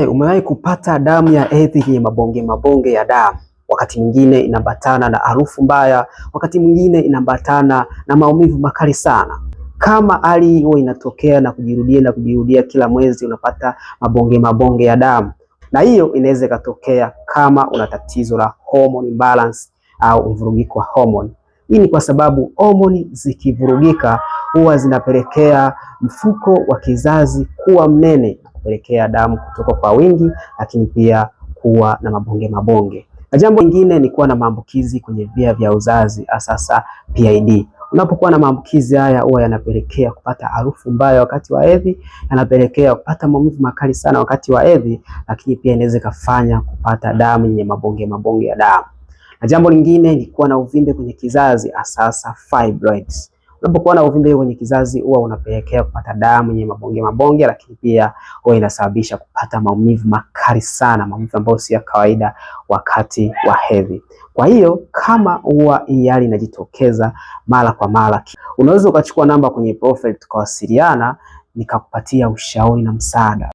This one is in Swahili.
Umewahi kupata damu ya hedhi yenye mabonge mabonge ya damu? Wakati mwingine inaambatana na harufu mbaya, wakati mwingine inaambatana na maumivu makali sana. Kama hali hiyo inatokea na kujirudia kila mwezi, unapata mabonge mabonge ya damu, na hiyo inaweza ikatokea kama una tatizo la hormone imbalance au mvurugiko wa hormone. Hii ni kwa sababu homoni zikivurugika huwa zinapelekea mfuko wa kizazi kuwa mnene, kupelekea damu kutoka kwa wingi, lakini pia kuwa na mabonge mabonge. Na jambo lingine ni kuwa na maambukizi kwenye via vya uzazi, hasa PID. Unapokuwa na maambukizi haya huwa yanapelekea kupata harufu mbaya wakati wa hedhi, yanapelekea kupata maumivu makali sana wakati wa hedhi, lakini pia inaweza kufanya kupata damu yenye mabonge mabonge ya damu. Na jambo lingine ni kuwa na uvimbe kwenye kizazi, hasa fibroids. Unapokuwa na uvimbe kwenye kizazi huwa unapelekea kupata damu yenye mabonge mabonge, lakini pia huwa inasababisha kupata maumivu makali sana, maumivu ambayo si ya kawaida wakati wa hedhi. Kwa hiyo kama huwa hii hali inajitokeza mara kwa mara, unaweza ukachukua namba kwenye profile tukawasiliana, nikakupatia ushauri na msaada.